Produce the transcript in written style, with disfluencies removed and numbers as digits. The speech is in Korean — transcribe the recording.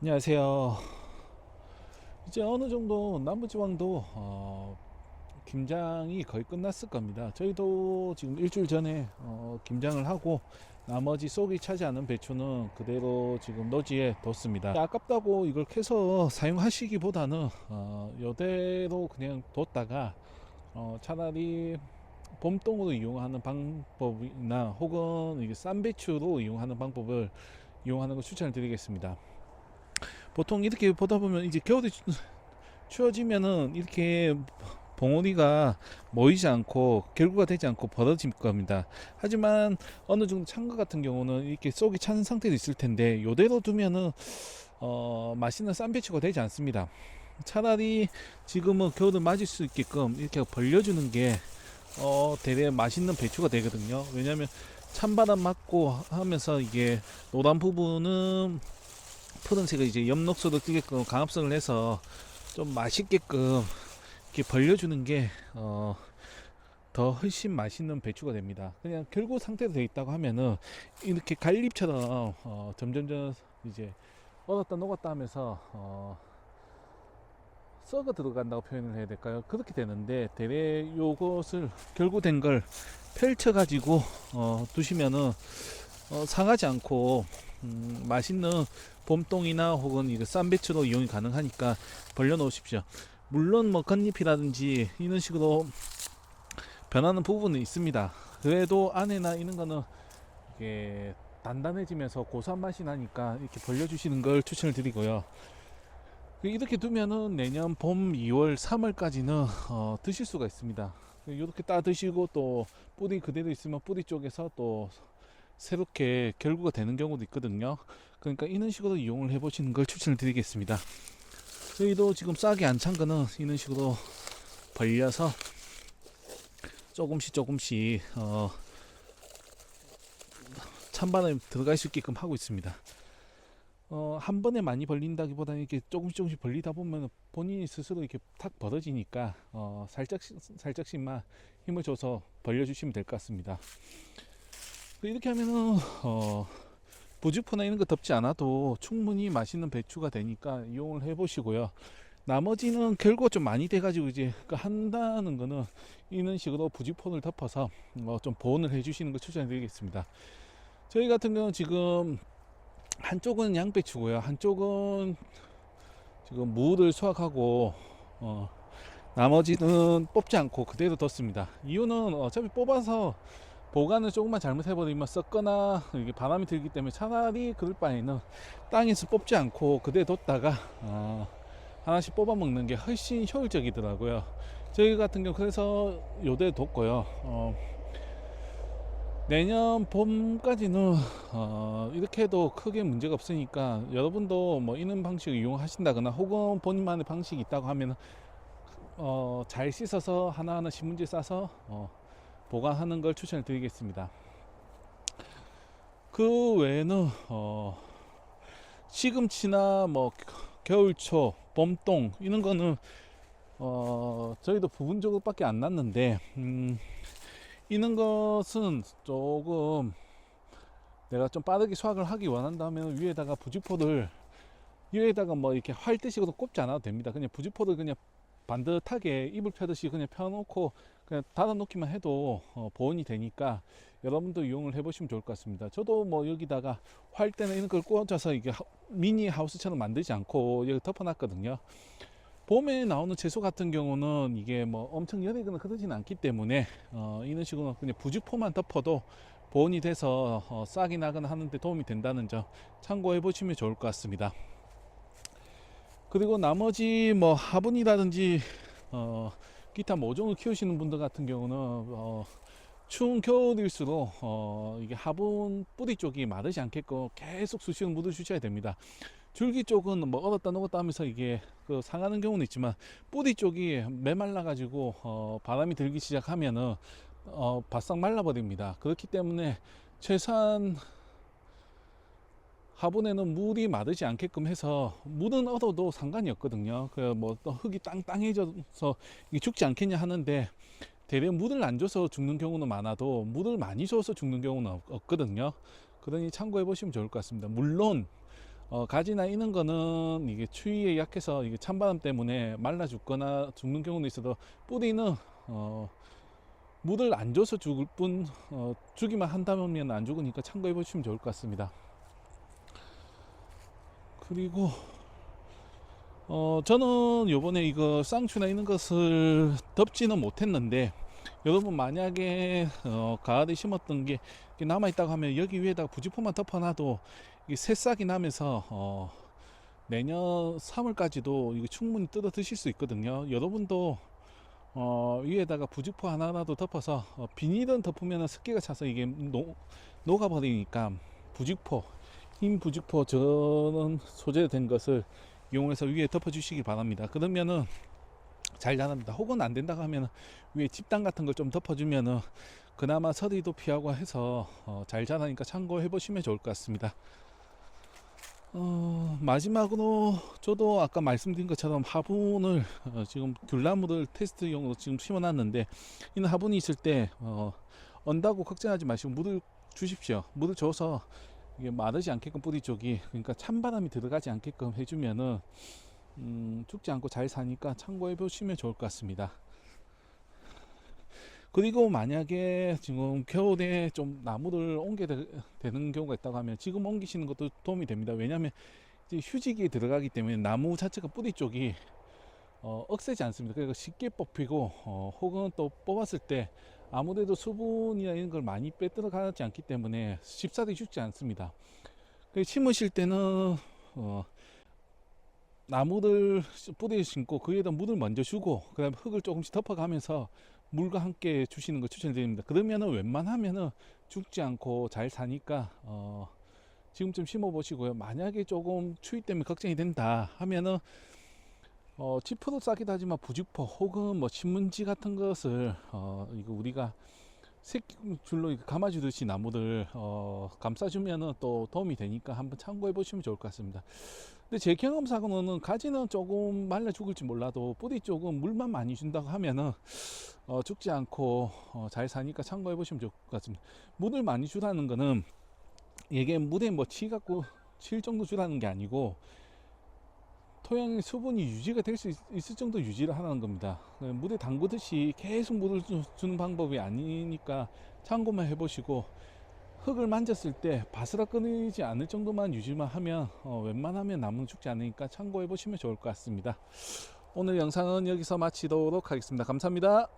안녕하세요. 이제 어느 정도 남부지방도 김장이 거의 끝났을 겁니다. 저희도 지금 일주일 전에 김장을 하고 나머지 쏙이 차지 않은 배추는 그대로 지금 노지에 뒀습니다. 아깝다고 이걸 캐서 사용하시기보다는 이대로 그냥 뒀다가 차라리 봄동으로 이용하는 방법이나 혹은 이게 쌈 배추로 이용하는 방법을 이용하는 걸 추천을 드리겠습니다. 보통 이렇게 보다 보면 이제 겨울이 추워지면은 이렇게 봉우리가 모이지 않고 결구가 되지 않고 벌어질 겁니다. 하지만 어느 정도 찬 것 같은 경우는 이렇게 쏙이 찬 상태도 있을 텐데 요대로 두면은 맛있는 쌈배추가 되지 않습니다. 차라리 지금은 겨울을 맞을 수 있게끔 이렇게 벌려주는 게 되게 맛있는 배추가 되거든요. 왜냐하면 찬바람 맞고 하면서 이게 노란 부분은 푸른색을 이제 엽록소로 띄게끔 강압성을 해서 좀 맛있게끔 이렇게 벌려주는 게 더 훨씬 맛있는 배추가 됩니다. 그냥 결국 상태로 되어 있다고 하면은 이렇게 갈잎처럼 점점점 이제 얼었다 녹았다 하면서 썩어 들어간다고 표현을 해야 될까요? 그렇게 되는데 대래 요것을 결국된 걸 펼쳐 가지고 두시면은 상하지 않고 맛있는 봄동이나 혹은 이거 쌈배추로 이용이 가능하니까 벌려 놓으십시오. 물론 뭐 겉잎이라든지 이런 식으로 변하는 부분은 있습니다. 그래도 안에나 이런 거는 이게 단단해지면서 고소한 맛이 나니까 이렇게 벌려주시는 걸 추천을 드리고요. 이렇게 두면은 내년 봄 2월 3월까지는 드실 수가 있습니다. 이렇게 따 드시고 또 뿌리 그대로 있으면 뿌리 쪽에서 또 새롭게 결구가 되는 경우도 있거든요. 그러니까 이런 식으로 이용을 해보시는 걸 추천을 드리겠습니다. 저희도 지금 싹이 안 찬 거는 이런 식으로 벌려서 조금씩 찬바람이 들어갈 수 있게끔 하고 있습니다. 한 번에 많이 벌린다기보다는 이렇게 조금씩 벌리다 보면 본인이 스스로 이렇게 탁 벌어지니까 살짝씩만 힘을 줘서 벌려주시면 될 것 같습니다. 이렇게 하면은 부직포나 이런 거 덮지 않아도 충분히 맛있는 배추가 되니까 이용을 해보시고요. 나머지는 결과 좀 많이 돼가지고 이제 한다는 거는 이런 식으로 부직포를 덮어서 좀 보온을 해주시는 걸 추천드리겠습니다. 저희 같은 경우는 지금 한쪽은 양배추고요, 한쪽은 지금 무를 수확하고 나머지는 뽑지 않고 그대로 뒀습니다. 이유는 어차피 뽑아서 보관을 조금만 잘못해버리면 썩거나 이게 바람이 들기 때문에 차라리 그럴 바에는 땅에서 뽑지 않고 그대로 뒀다가 하나씩 뽑아 먹는 게 훨씬 효율적이더라고요. 저희 같은 경우 그래서 요대로 뒀고요. 내년 봄까지는 이렇게 해도 크게 문제가 없으니까 여러분도 뭐 이런 방식을 이용하신다거나 혹은 본인만의 방식이 있다고 하면 잘 씻어서 하나하나 신문지에 싸서 보관하는 걸 추천을 드리겠습니다. 그 외에는 시금치나 뭐 겨울초, 봄동 이런 거는 저희도 부분적으로밖에 안 났는데 이런 것은 조금 내가 좀 빠르게 수확을 하기 원한다면 위에다가 부직포를 위에다가 뭐 이렇게 활대식으로 꼽지 않아도 됩니다. 그냥 부직포를 그냥 반듯하게 이불 펴듯이 그냥 펴놓고 그냥 닫아 놓기만 해도 보온이 되니까 여러분도 이용을 해보시면 좋을 것 같습니다. 저도 뭐 여기다가 활대나 이런 걸 꽂아서 이게 미니 하우스처럼 만들지 않고 여기 덮어놨거든요. 봄에 나오는 채소 같은 경우는 이게 뭐 엄청 열이거나 그러지는 않기 때문에 이런 식으로 그냥 부직포만 덮어도 보온이 돼서 싹이 나거나 하는데 도움이 된다는 점 참고해 보시면 좋을 것 같습니다. 그리고 나머지 뭐 화분이라든지 기타 모종을 키우시는 분들 같은 경우는 추운 겨울일수록 이게 화분 뿌리 쪽이 마르지 않게끔 계속 수시로 물을 주셔야 됩니다. 줄기 쪽은 뭐 얼었다 녹았다 하면서 이게 상하는 경우는 있지만 뿌리 쪽이 메말라 가지고 바람이 들기 시작하면은 바싹 말라버립니다. 그렇기 때문에 최소한 화분에는 물이 마르지 않게끔 해서 물은 얼어도 상관이 없거든요. 그뭐또 흙이 땅땅해져서 이게 죽지 않겠냐 하는데 대략 물을 안 줘서 죽는 경우는 많아도 물을 많이 줘서 죽는 경우는 없거든요. 그러니 참고해 보시면 좋을 것 같습니다. 물론 가지나 이런 거는 이게 추위에 약해서 이게 찬바람 때문에 말라 죽거나 죽는 경우도 있어도 뿌리는 물을 안 줘서 죽을 뿐 주기만 한다면 안 죽으니까 참고해 보시면 좋을 것 같습니다. 그리고 저는 요번에 이거 쌍추나 이런 것을 덮지는 못했는데, 여러분 만약에 가을에 심었던 게 남아있다고 하면 여기 위에다가 부직포만 덮어놔도 이게 새싹이 나면서 내년 3월까지도 이거 충분히 뜯어 드실 수 있거든요. 여러분도 위에다가 부직포 하나라도 덮어서 비닐은 덮으면 습기가 차서 이게 녹아버리니까 부직포, 흰 부직포 저런 소재된 것을 이용해서 위에 덮어 주시기 바랍니다. 그러면은 잘 자랍니다. 혹은 안 된다고 하면 위에 집당 같은 걸 좀 덮어주면은 그나마 서리도 피하고 해서 잘 자라니까 참고해 보시면 좋을 것 같습니다. 마지막으로 저도 아까 말씀드린 것처럼 화분을 지금 귤나무를 테스트용으로 지금 심어놨는데, 이는 화분이 있을 때 언다고 걱정하지 마시고 물을 주십시오. 물을 줘서 이게 마르지 않게끔 뿌리 쪽이, 그러니까 찬바람이 들어가지 않게끔 해주면은 죽지 않고 잘 사니까 참고해 보시면 좋을 것 같습니다. 그리고 만약에 지금 겨울에 좀 나무를 옮겨야 되는 경우가 있다고 하면 지금 옮기시는 것도 도움이 됩니다. 왜냐하면 이제 휴지기에 들어가기 때문에 나무 자체가 뿌리 쪽이 억세지 않습니다. 그러니까 쉽게 뽑히고 혹은 또 뽑았을 때 아무래도 수분이나 이런 걸 많이 빼들어 가지 않기 때문에 쉽사리 죽지 않습니다. 심으실 때는 나무를 뿌리에 심고 그 위에다 물을 먼저 주고 그 다음에 흙을 조금씩 덮어가면서 물과 함께 주시는 걸 추천드립니다. 그러면은 웬만하면은 죽지 않고 잘 사니까 지금쯤 심어 보시고요. 만약에 조금 추위 때문에 걱정이 된다 하면은 지프로 싸기도 하지만 부직포 혹은 뭐 신문지 같은 것을 이거 우리가 새줄로 감아주듯이 나무를 감싸주면은 또 도움이 되니까 한번 참고해 보시면 좋을 것 같습니다. 근데 제 경험상으로는 가지는 조금 말라 죽을지 몰라도 뿌리 쪽은 물만 많이 준다고 하면은 죽지 않고 잘 사니까 참고해 보시면 좋을 것 같습니다. 물을 많이 주라는 거는 이게 물에 뭐 치갖고 칠 정도 주라는 게 아니고 토양의 수분이 유지가 될 수 있을 정도 유지를 하라는 겁니다. 물에 담그듯이 계속 물을 주는 방법이 아니니까 참고만 해보시고, 흙을 만졌을 때 바스락거리지 않을 정도만 유지만 하면 웬만하면 나무는 죽지 않으니까 참고해 보시면 좋을 것 같습니다. 오늘 영상은 여기서 마치도록 하겠습니다. 감사합니다.